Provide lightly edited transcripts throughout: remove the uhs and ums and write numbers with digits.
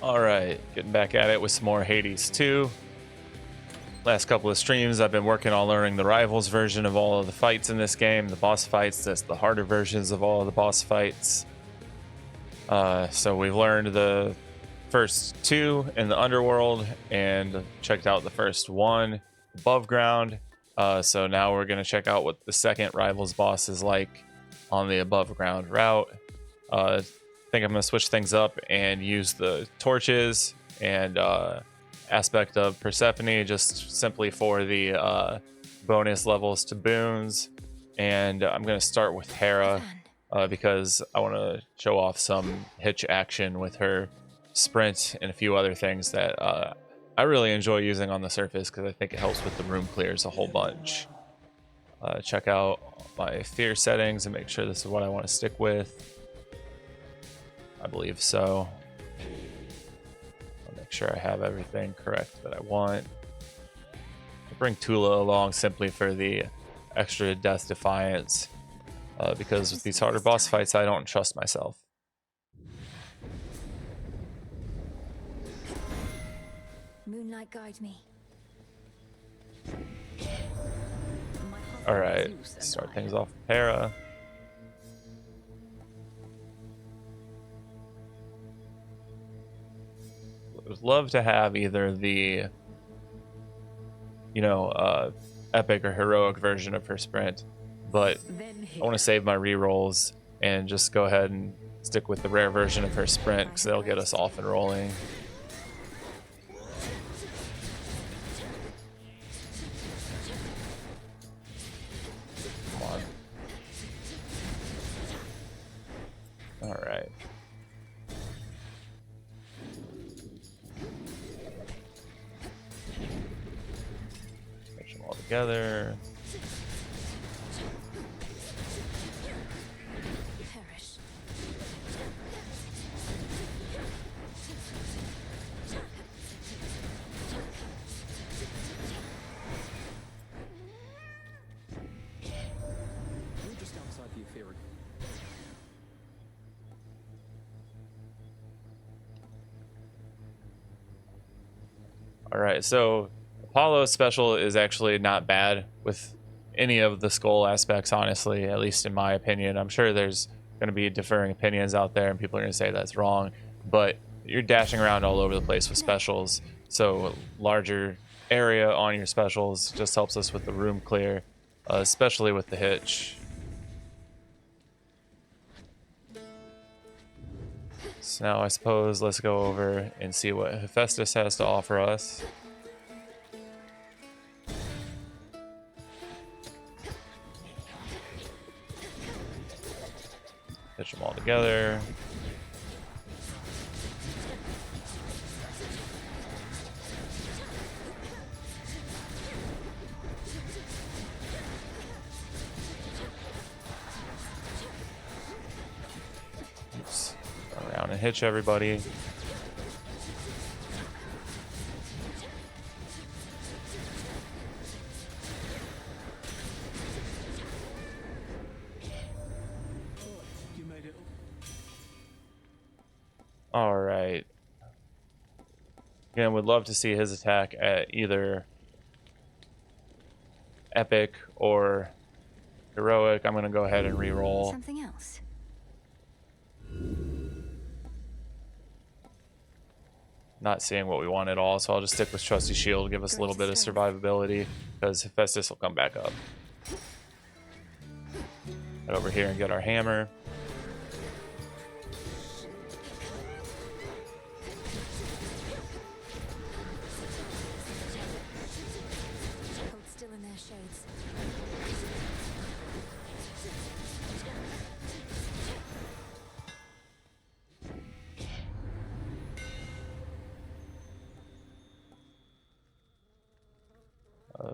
All right, getting back at it with some more Hades 2. Last couple of streams, I've been working on learning the Rivals version of all of the fights in this game, the boss fights, that's the harder versions of all of the boss fights. So we've learned the first two in the underworld and checked out the first one above ground. So now we're going to check out what the second Rivals boss is like on the above ground route. I think I'm going to switch things up and use the torches and aspect of Persephone just simply for the bonus levels to boons. And I'm going to start with Hera because I want to show off some hitch action with her sprint and a few other things that I really enjoy using on the surface because I think it helps with the room clears a whole bunch. Check out my fear settings and make sure this is what I want to stick with. I believe so. I'll make sure I have everything correct that I want. I'll bring Tula along simply for the extra death defiance because with these harder boss fights, I don't trust myself. Moonlight guide me. All right, start things off with Hera. Would love to have either the, epic or heroic version of her sprint, but I want to save my rerolls and just go ahead and stick with the rare version of her sprint because that'll get us off and rolling. Come on. All right. All together. All right, so Apollo's special is actually not bad with any of the skull aspects, honestly, at least in my opinion. I'm sure there's going to be differing opinions out there and people are going to say that's wrong, but you're dashing around all over the place with specials, so larger area on your specials just helps us with the room clear, especially with the hitch. So now I suppose let's go over and see what Hephaestus has to offer us. Pitch them all together. Oops. Go around and hitch everybody. All right. Again, would love to see his attack at either epic or heroic. I'm going to go ahead and re-roll. Something else. Not seeing what we want at all, so I'll just stick with Trusty Shield, give us a little bit of survivability, because Hephaestus will come back up. Head over here and get our hammer. Hold still in their shades.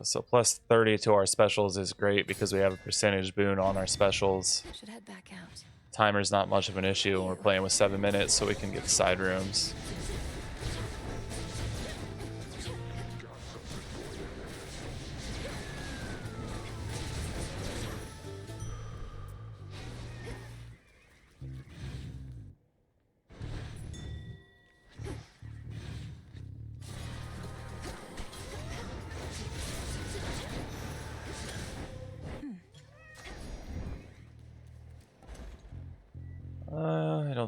So plus 30 to our specials is great because we have a percentage boon on our specials. Should head back out. Timer's not much of an issue when we're playing with 7 minutes, so we can get the side rooms.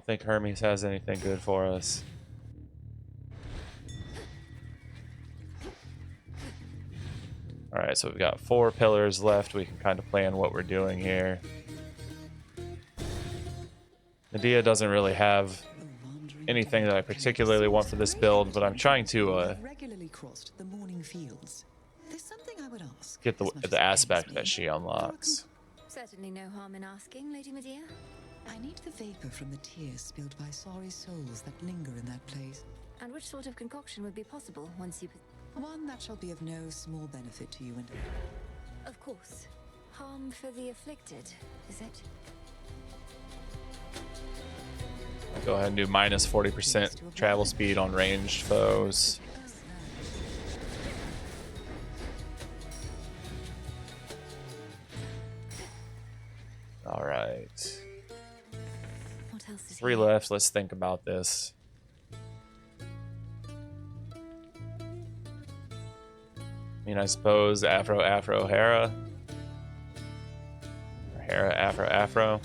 don't think Hermes has anything good for us. Alright, so we've got 4 pillars left. We can kind of plan what we're doing here. Medea doesn't really have anything that I particularly want for this build, but I'm trying to regularly crossed the morning fields. There's something I would ask. get as much as the it aspect pains that me. she unlocks. Certainly no harm in asking, Lady Medea. I need the vapor from the tears spilled by sorry souls that linger in that place. And which sort of concoction would be possible once you... One that shall be of no small benefit to you and Of course. Harm for the afflicted, is it? Go ahead and do minus 40% travel speed on ranged foes. Alright. What else is 3 here? left. Let's think about this. I mean, I suppose Afro, Hera. Or Hera, Afro.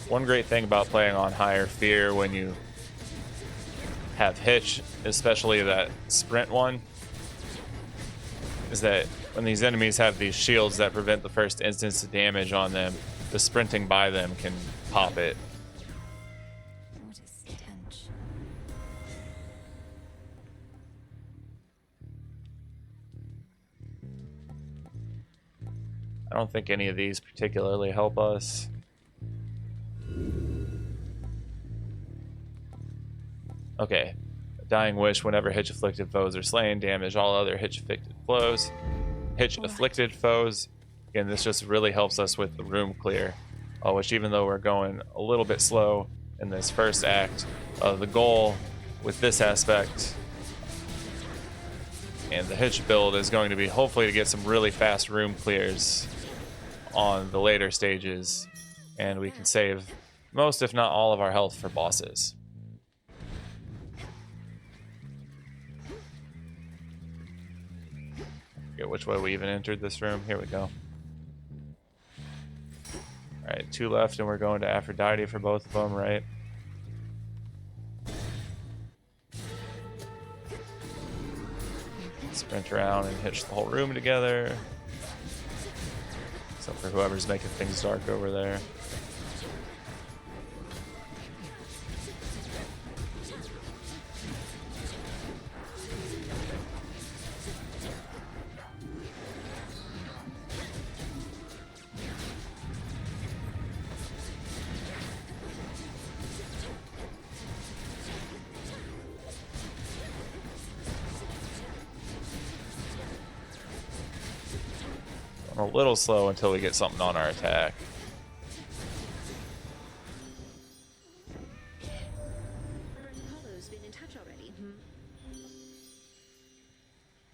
One great thing about playing on higher fear when you have Hitch, especially that sprint one, is that when these enemies have these shields that prevent the first instance of damage on them, the sprinting by them can pop it. What a stench. I don't think any of these particularly help us. Okay. Dying Wish, whenever Hitch-afflicted foes are slain, damage all other Hitch-afflicted foes. Hitch-afflicted foes. Again, this just really helps us with the room clear. Which, even though we're going a little bit slow in this first act, the goal with this aspect and the Hitch build is going to be hopefully to get some really fast room clears on the later stages, and we can save most, if not all, of our health for bosses. Forget which way we even entered this room. Here we go. Alright, 2 left, and we're going to Aphrodite for both of them, right? Sprint around and hitch the whole room together. Except for whoever's making things dark over there. A little slow until we get something on our attack. Apollo's been in touch already.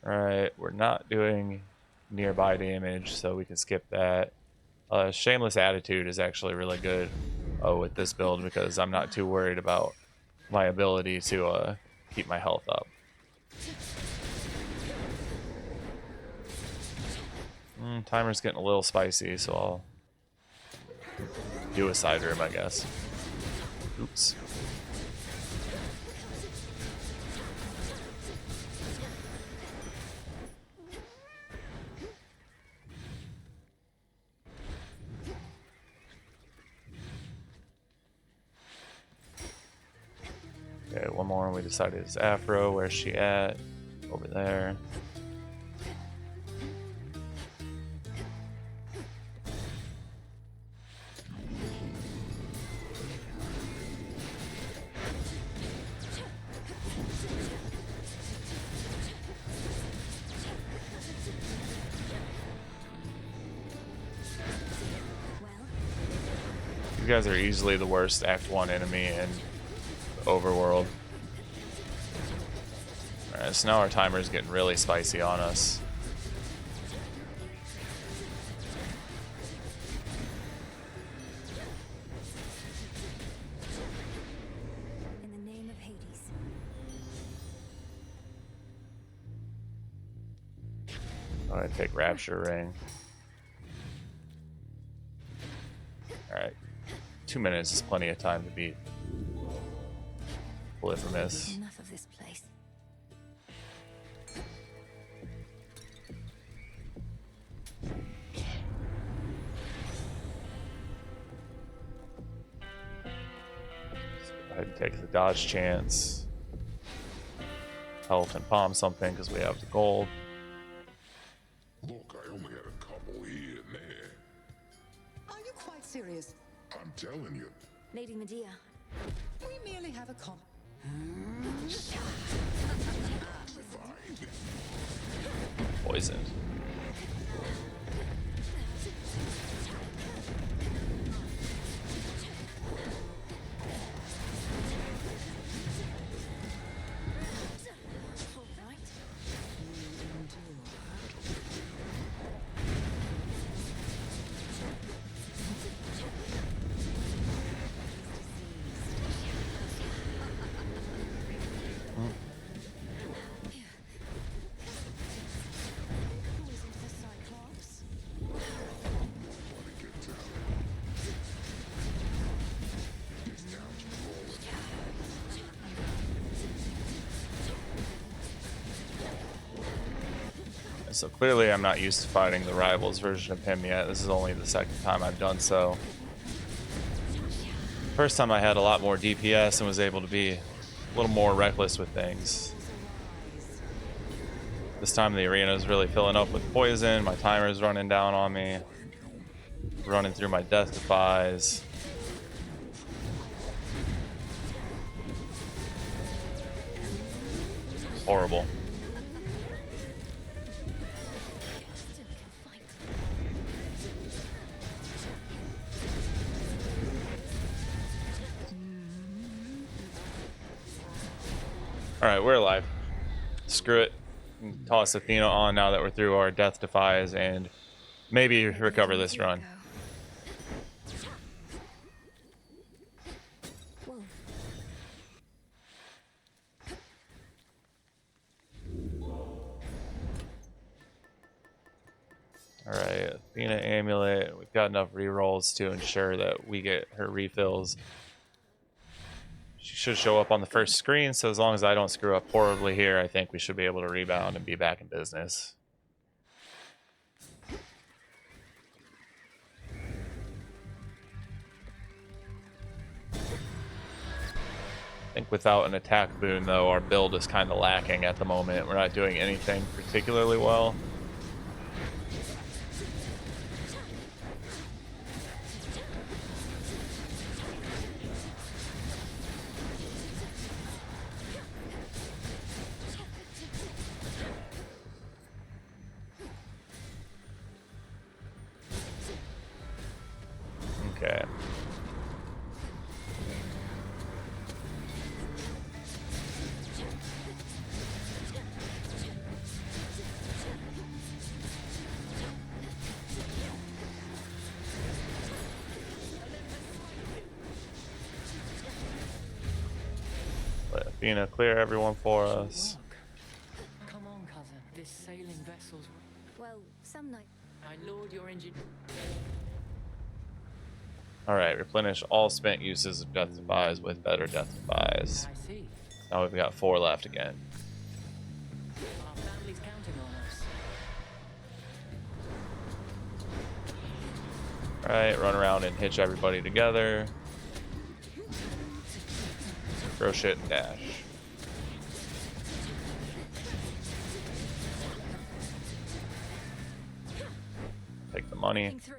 Alright, we're not doing nearby damage, so we can skip that. Shameless Attitude is actually really good with this build because I'm not too worried about my ability to keep my health up. Timer's getting a little spicy, so I'll do a side room, I guess. Oops. Okay, one more. We decided it's Afro. Where's she at? Over there. You guys are easily the worst Act 1 enemy in Overworld. Alright, so now our timer's getting really spicy on us. Why don't I take Rapture Ring? Alright. 2 minutes is plenty of time to beat Polyphemus. Enough of this place. Go ahead and take the dodge chance. Health and palm something because we have the gold. Look, I only had a couple here and there. Are you quite serious? I'm telling you. Lady Medea. We merely have a Poisoned. All right. Poisoned the Cyclops. Wanna get down. Discount roll. So clearly I'm not used to fighting the Rivals version of him yet. This is only the second time I've done so. First time I had a lot more DPS and was able to be a little more reckless with things. This time the arena is really filling up with poison. My timer's running down on me. Running through my death defies. Horrible. Still can fight. Alright, we're alive. Screw it. Toss Athena on now that we're through our death defies and maybe recover this run. Whoa. Alright, Athena Amulet. We've got enough rerolls to ensure that we get her refills. She should show up on the first screen, so as long as I don't screw up horribly here, I think we should be able to rebound and be back in business. I think without an attack boon, though, our build is kind of lacking at the moment. We're not doing anything particularly well. Okay. Let Athena clear everyone for us. Come on, cousin. This sailing vessel's. Well, some night. My lord, your engine. Alright, replenish all spent uses of death defies with better death defies. I see. Now we've got 4 left again. Our family's counting on us. Alright, run around and hitch everybody together. Throw shit and dash. Take the money. Getting through.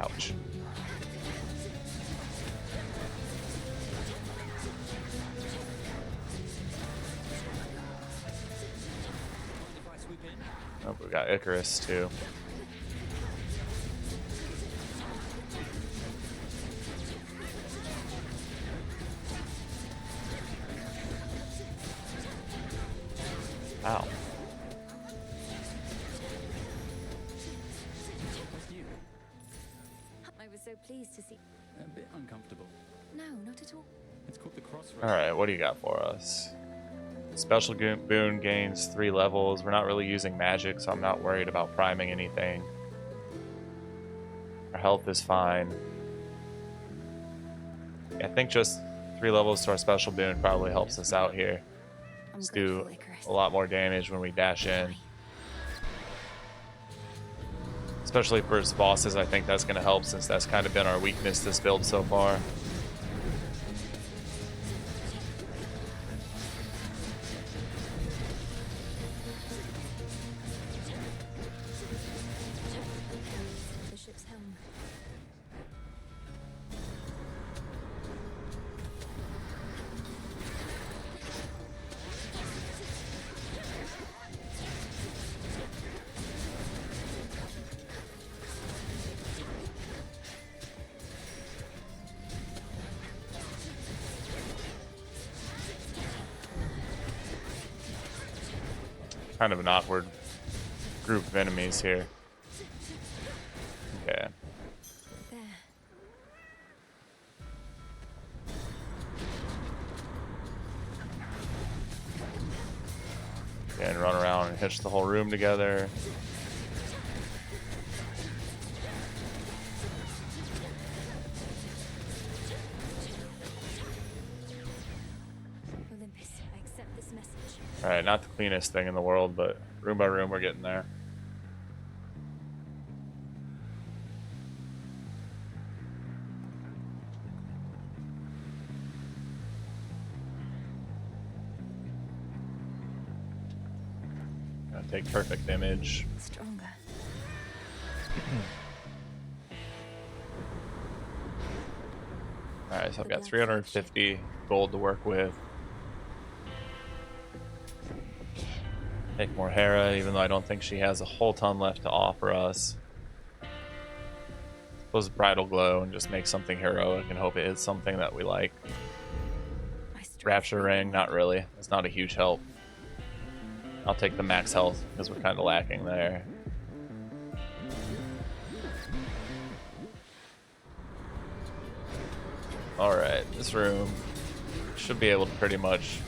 Ouch. Oh, we got Icarus too. Ow. You, I was so pleased to see. a bit uncomfortable. No, not at all. It's called the Crossroads. Alright, what do you got for us? Special boon gains 3 levels. We're not really using magic, so I'm not worried about priming anything. Our health is fine. I think just 3 levels to our special boon probably helps us out here. Let's do a lot more damage when we dash in. Especially for its bosses, I think that's going to help since that's kind of been our weakness this build so far. Bishop's helm. Kind of an awkward group of enemies here. Okay. There. And run around and hitch the whole room together. Olympus, I accept this message. Alright, not the cleanest thing in the world, but room by room we're getting there. Gonna take perfect image. Stronger. Alright, so I've got 350 gold to work with. Take more Hera, even though I don't think she has a whole ton left to offer us. Suppose Bridal Glow and just make something heroic and hope it hits something that we like. My strength Rapture will Ring, be not really. It's not a huge help. I'll take the max health because we're kind of lacking there. Alright, this room should be able to pretty much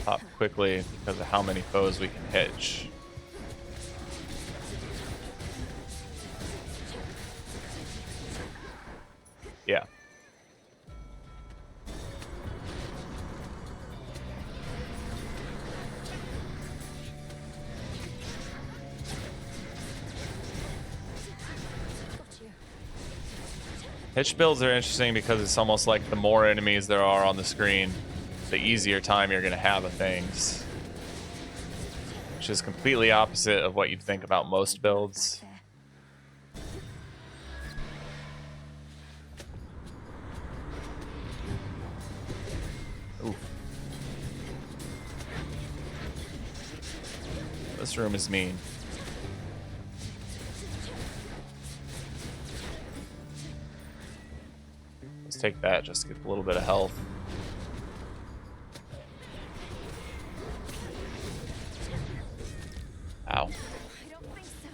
pop quickly because of how many foes we can hitch. Yeah. got you. Hitch builds are interesting because it's almost like the more enemies there are on the screen, the easier time you're going to have of things. Which is completely opposite of what you'd think about most builds. There. Oof. This room is mean. Let's take that just to get a little bit of health. Ow. I don't think so.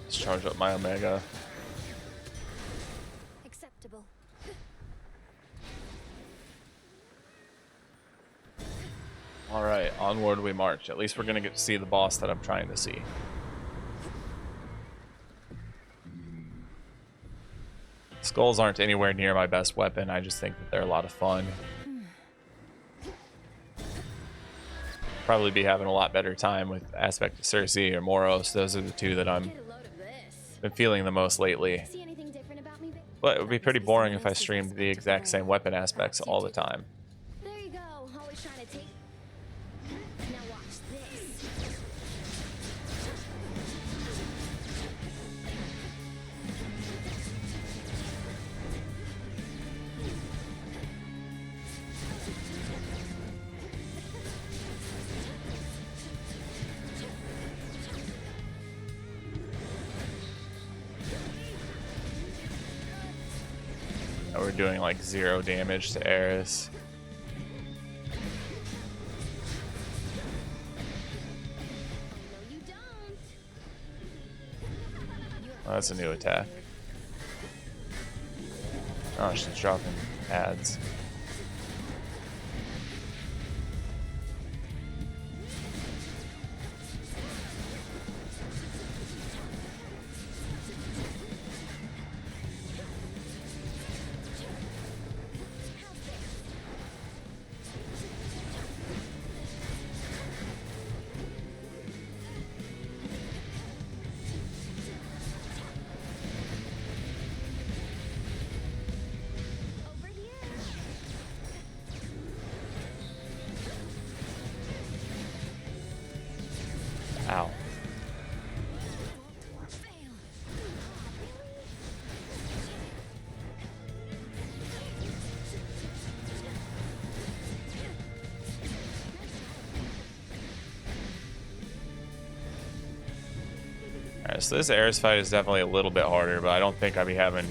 Let's charge up my Omega. Acceptable. Alright, onward we march. At least we're gonna get to see the boss that I'm trying to see. Skulls aren't anywhere near my best weapon. I just think that they're a lot of fun. Probably be having a lot better time with Aspect of Circe or Moros. Those are the two that I'm Get a load of this. been feeling the most lately. See anything different about me? But it would be pretty boring if I streamed the exact same weapon aspects all the time. There you go. Always trying to take. Now watch this. Now we're doing like 0 damage to Eris. No, you don't. Oh, that's a new attack. Oh, she's dropping ads. Over here. Ow. Fail. Alright, so this Eris fight is definitely a little bit harder, but I don't think I'd be having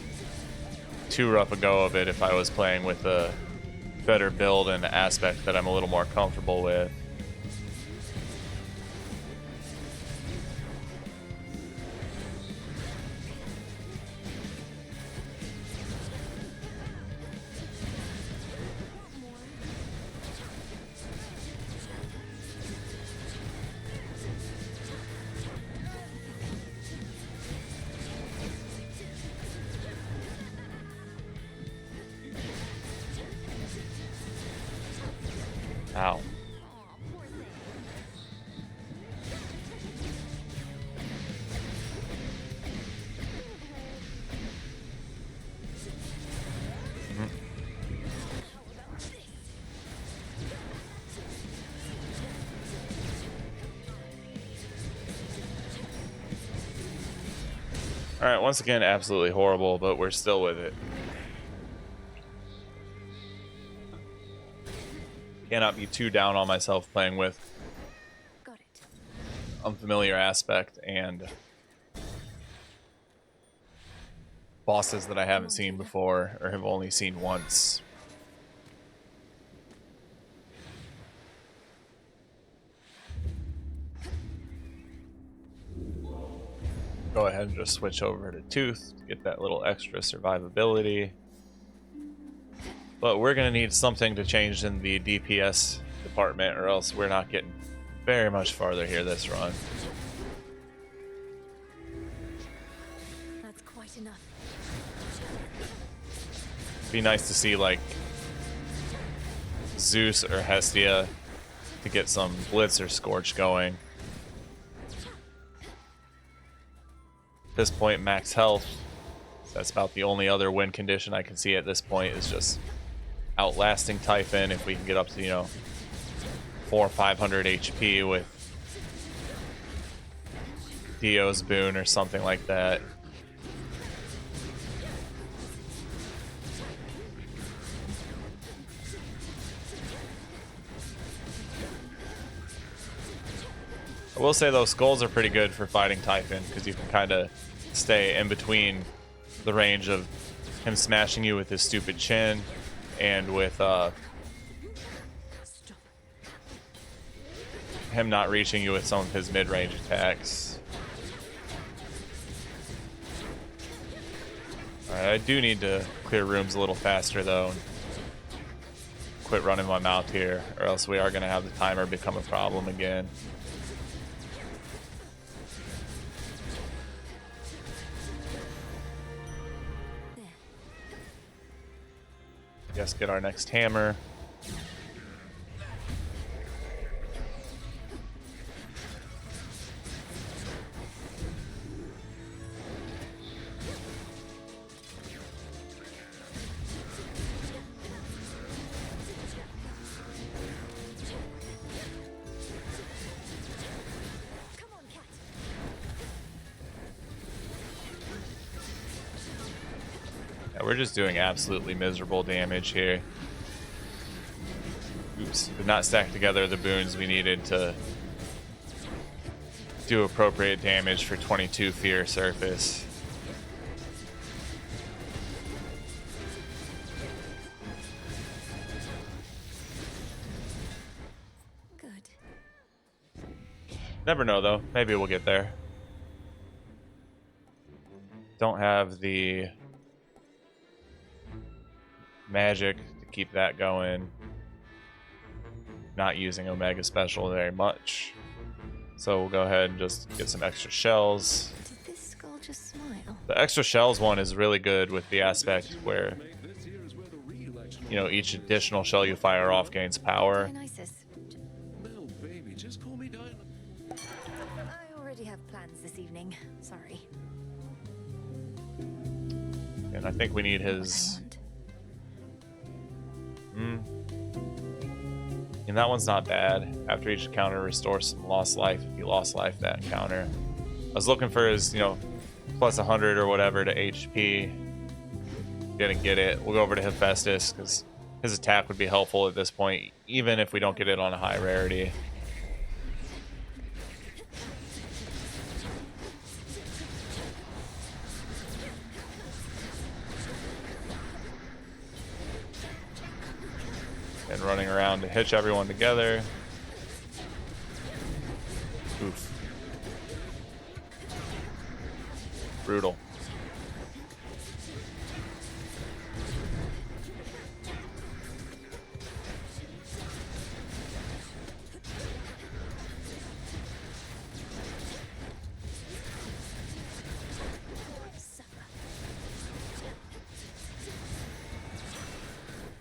too rough a go of it if I was playing with a better build and aspect that I'm a little more comfortable with. Ow. Aw, poor thing. Alright, once again, absolutely horrible, but we're still with it. Cannot be too down on myself playing with Got it. unfamiliar aspect and bosses that I haven't seen before or have only seen once. Go ahead and just switch over to Tooth to get that little extra survivability. But we're going to need something to change in the DPS department, or else we're not getting very much farther here this run. That's quite enough. Be nice to see like Zeus or Hestia to get some Blitz or Scorch going. At this point, max health. That's about the only other win condition I can see at this point is just outlasting Typhon if we can get up to, 400 or 500 HP with Dio's boon or something like that. I will say those skulls are pretty good for fighting Typhon because you can kind of stay in between the range of him smashing you with his stupid chin and with him not reaching you with some of his mid-range attacks. Alright, I do need to clear rooms a little faster though. Quit running my mouth here, or else we are going to have the timer become a problem again. Guess get our next hammer. Come on, cat. Yeah, we're just doing absolutely miserable damage here. Oops, did not stack together the boons we needed to do appropriate damage for 22 Fear Surface. Never know though. Maybe we'll get there. Don't have the magic to keep that going. Not using Omega Special very much. So we'll go ahead and just get some extra shells. Did this skull just smile? The extra shells one is really good with the aspect where, you know, each additional shell you fire off gains power. Dionysus. No, baby, just call me Diana. I already have plans this evening. Sorry. And I think we need What I his... want. And that one's not bad. After each encounter, restores some lost life. If you lost life that encounter. I was looking for his, you know, plus 100 or whatever to HP. Didn't get it. We'll go over to Hephaestus because his attack would be helpful at this point, even if we don't get it on a high rarity. And running around to hitch everyone together. Oof. Brutal.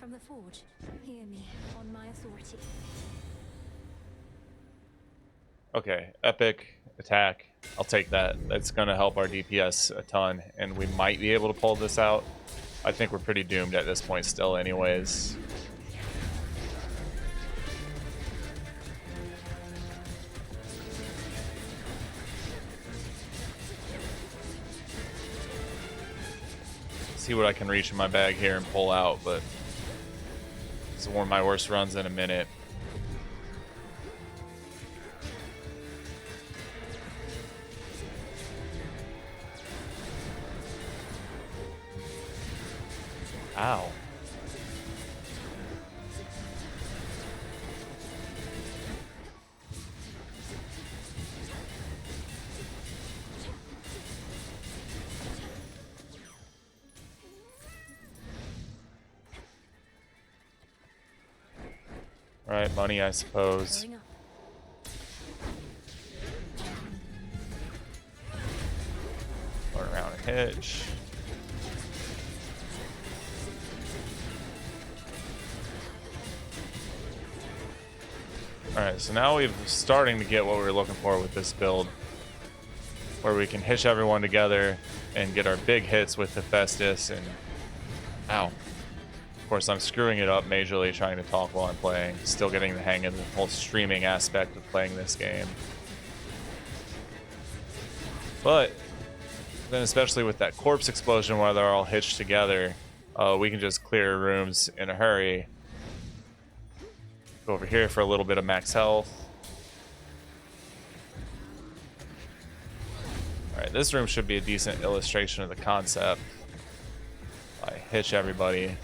From the forge. Hear me on my authority. Okay, epic attack. I'll take that. That's going to help our DPS a ton, and we might be able to pull this out. I think we're pretty doomed at this point still anyways. See what I can reach in my bag here and pull out, but this is one of my worst runs in a minute. Ow. All right, money, I suppose. Going up. Run around and hitch. Alright, so now we're starting to get what we were looking for with this build. Where we can hitch everyone together and get our big hits with Hephaestus and... Ow. Of course, I'm screwing it up majorly trying to talk while I'm playing. Still getting the hang of the whole streaming aspect of playing this game. But, then especially with that corpse explosion where they're all hitched together, we can just clear rooms in a hurry. Go over here for a little bit of max health. Alright, this room should be a decent illustration of the concept. I hitch everybody.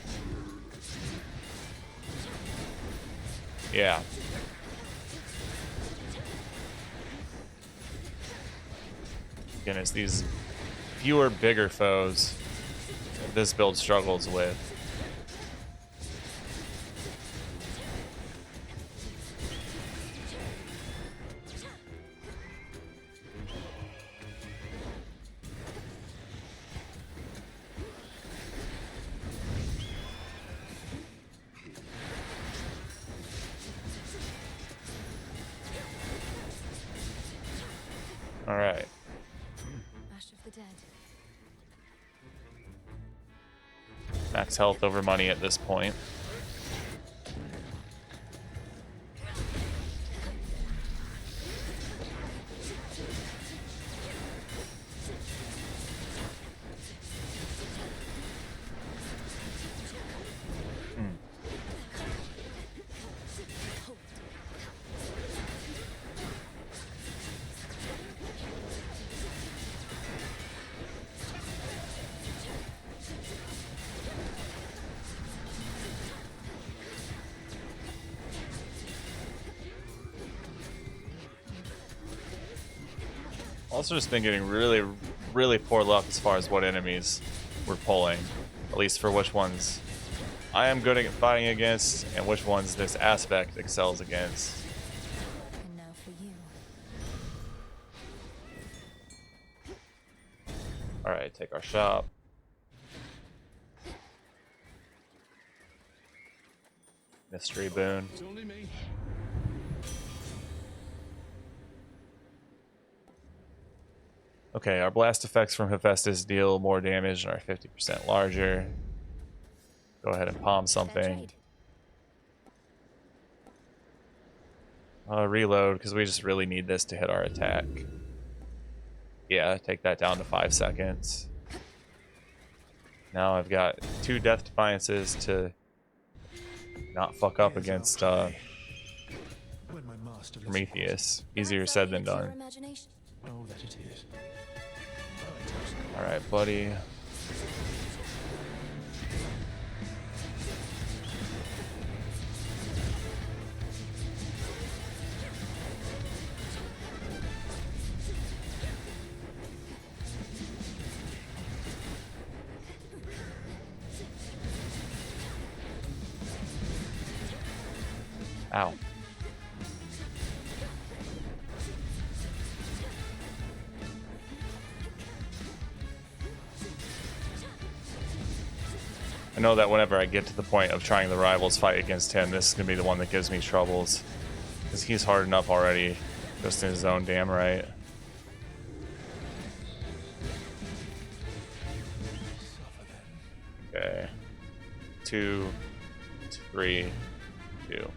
Yeah. Again, it's these fewer, bigger foes that this build struggles with. All right. Ash of the dead. Max health over money at this point. Also just been getting really, really poor luck as far as what enemies we're pulling. At least for which ones I am good at fighting against and which ones this aspect excels against. And now for you. Alright, take our shop. Mystery boon. It's only me. Okay, our blast effects from Hephaestus deal more damage and are 50% larger. Go ahead and palm Fair something. trade. Reload, because we just really need this to hit our attack. Yeah, take that down to 5 seconds. Now I've got 2 Death Defiances to not fuck up against When my master Prometheus. Easier said than Pure done. imagination. Oh, that it is. Alright, buddy. Ow. I know that whenever I get to the point of trying the rivals fight against him, this is going to be the one that gives me troubles. Because he's hard enough already, just in his own damn right. Okay. 2, 3, 2.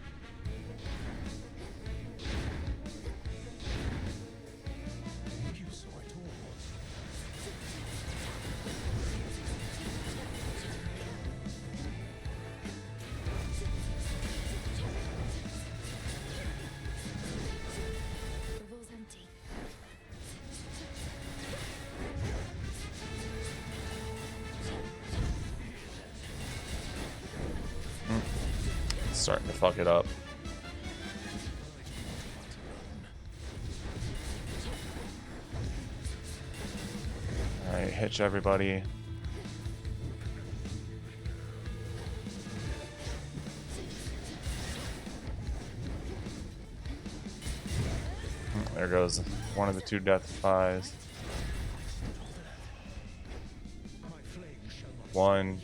You saw it all. Rival's empty. Starting to fuck it up. Alright, hitch everybody. There goes one of the 2 death defies. 1,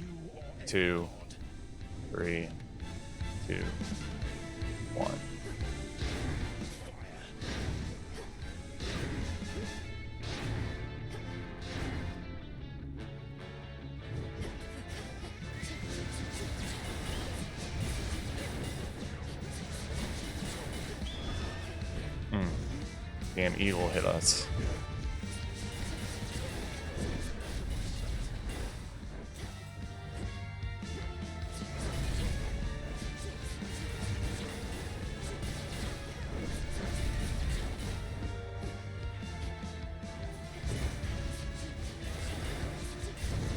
2, 3, 2, 1. Damn eagle hit us.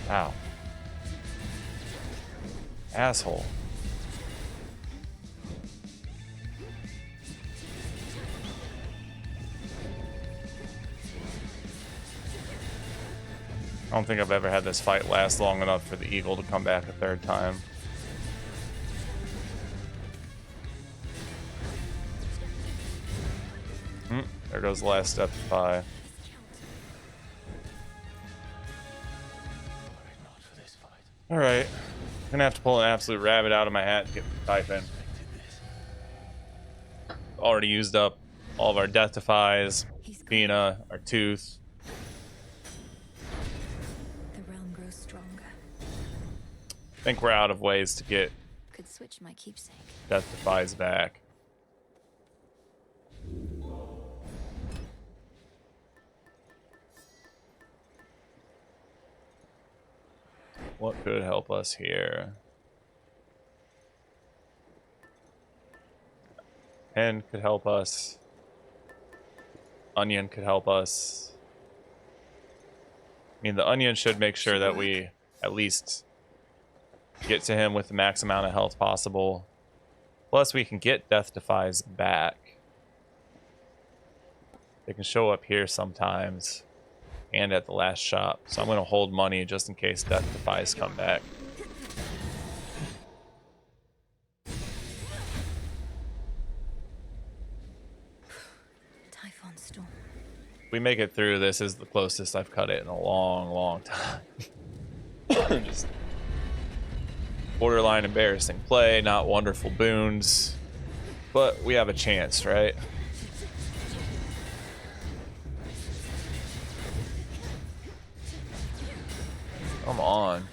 Ow. Asshole. I don't think I've ever had this fight last long enough for the eagle to come back a 3rd time. There goes the last step to 5. Alright. Gonna have to pull an absolute rabbit out of my hat to get the type in. Already used up all of our death defies, Fina, our tooth. The realm grows stronger. I think we're out of ways to get Could switch my keepsake. death defies back. What could help us here? Pen could help us. Onion could help us. I mean, the onion should make sure that we at least get to him with the max amount of health possible. Plus, we can get death defies back. They can show up here sometimes and at the last shop. So I'm going to hold money just in case Death Defies come back. Typhon Storm. If we make it through, this is the closest I've cut it in a long time. Just borderline embarrassing play, not wonderful boons, but we have a chance, right? Come on.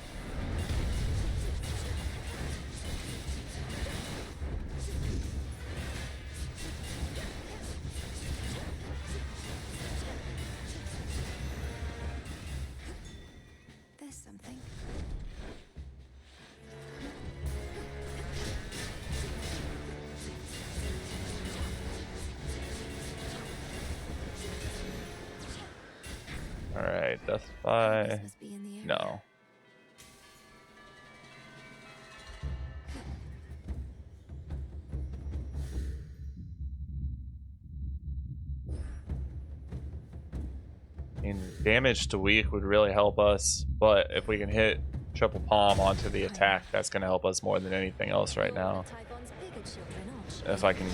There's something. All right, Death Defy. This must be in the area. No. I mean, damage to weak would really help us, but if we can hit triple palm onto the attack, that's going to help us more than anything else right now. Typhon's bigger children, aren't you? If I can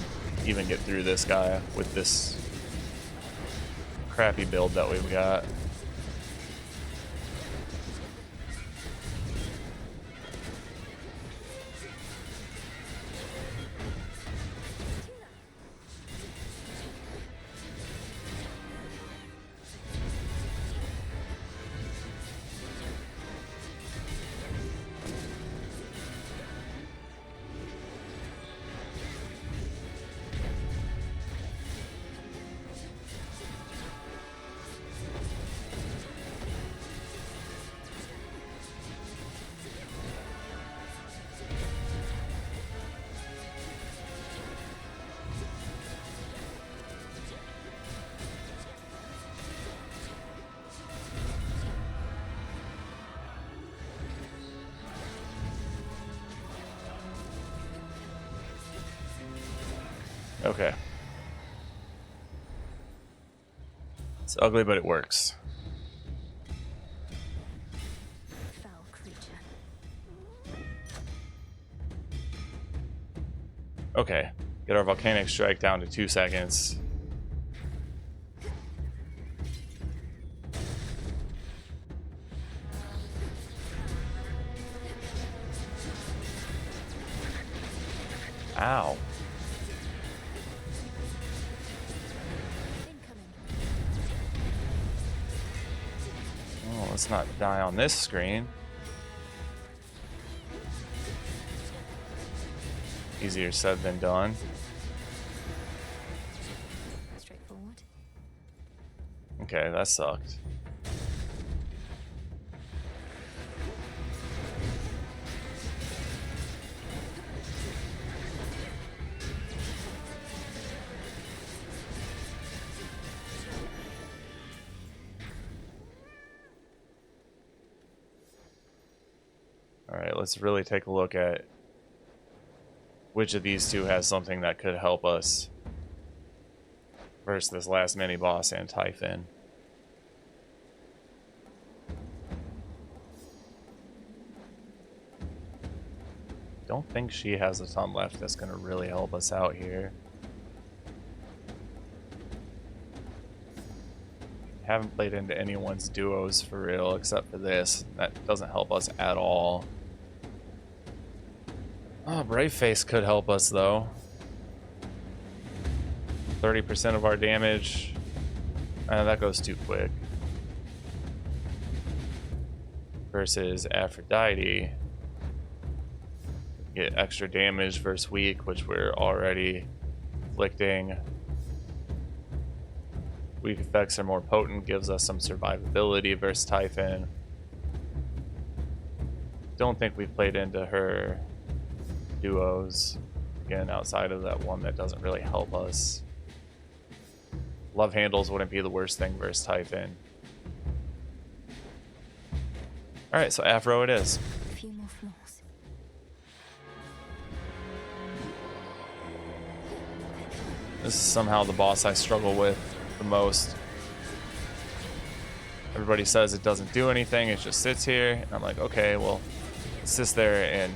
even get through this guy with this crappy build that we've got. Okay. It's ugly, but it works. Foul creature. Okay. Get our volcanic strike down to 2 seconds. Ow. Incoming. Oh, let's not die on this screen. Easier said than done. Straightforward. Okay, that sucked. All right, let's really take a look at which of these two has something that could help us versus this last mini boss and Typhon. Don't think she has a ton left that's going to really help us out here. Haven't played into anyone's duos for real except for this. That doesn't help us at all. Oh, Braveface could help us though. 30% of our damage. That goes too quick. Versus Aphrodite. Get extra damage versus weak, which we're already inflicting. Weak effects are more potent, gives us some survivability versus Typhon. Don't think we've played into her duos. Again, outside of that one that doesn't really help us. Love handles wouldn't be the worst thing versus Typhon. Alright, so Afro it is. A few more floors. This is somehow the boss I struggle with the the most. Everybody says it doesn't do anything, it just sits here. And I'm like, okay, well, it sits there and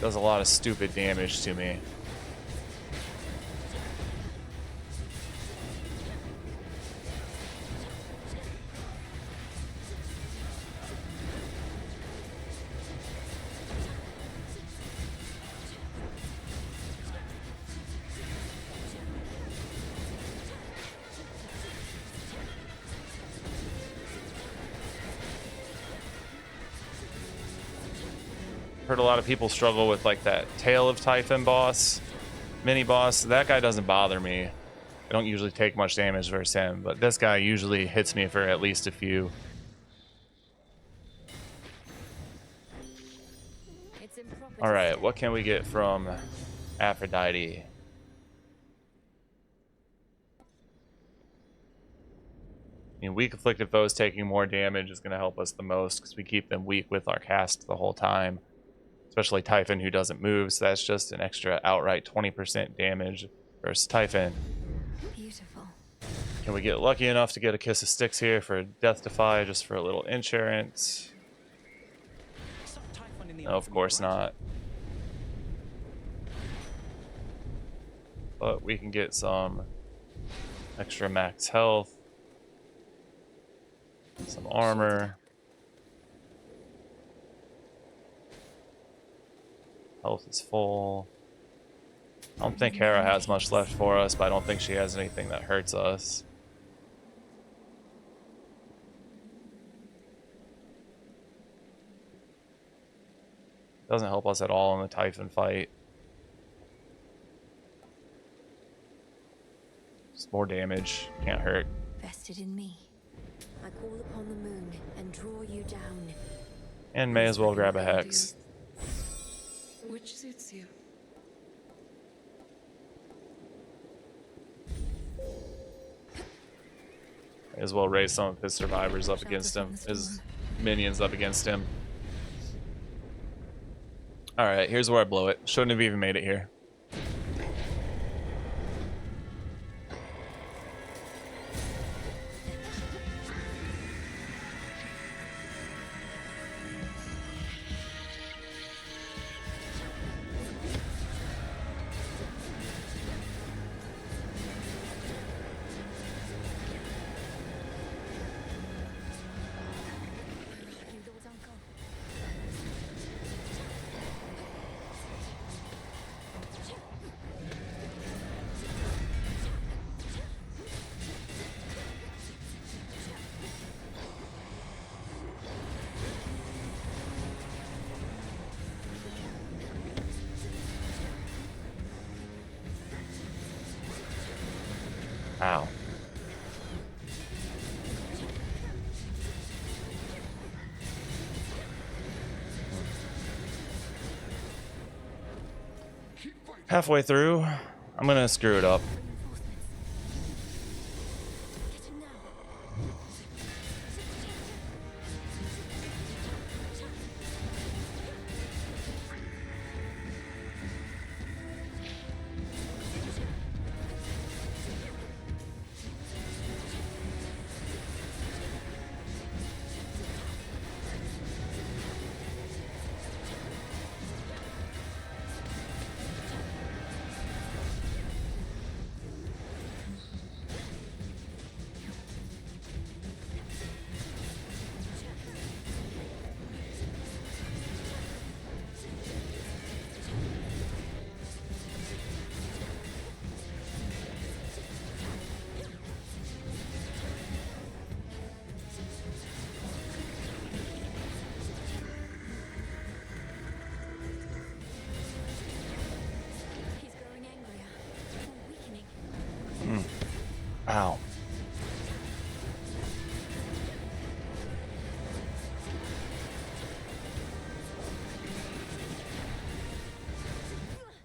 does a lot of stupid damage to me. Heard a lot of people struggle with like that Tail of Typhon boss, mini boss. That guy doesn't bother me. I don't usually take much damage versus him, but this guy usually hits me for at least a few. It's improper to All right, step what can we get from Aphrodite? I mean, weak afflicted foes taking more damage is going to help us the most because we keep them weak with our cast the whole time. Especially Typhon, who doesn't move, so that's just an extra outright 20% damage versus Typhon. Beautiful. Can we get lucky enough to get a Kiss of Styx here for Death Defy, just for a little insurance? No, of course not. But we can get some extra max health, some armor. Health is full. I don't think Hera has much left for us, but I don't think she has anything that hurts us. Doesn't help us at all in the Typhon fight. Just more damage. Can't hurt. Vested in me. I call upon the moon and draw you down. And may as well grab a Hex. Which suits you? May as well raise some of his survivors up against him. His minions up against him. Alright, here's where I blow it. Shouldn't have even made it here. You Lord Uncle. Ow. Halfway through, I'm gonna screw it up. Get him now. He's growing angrier. More weakening. Ow.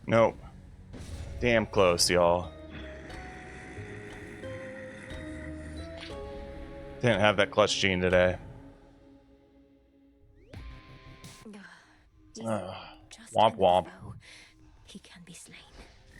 Nope. Damn close, y'all. Didn't have that clutch gene today. He's Ugh. just Womp another womp. foe. He can be slain.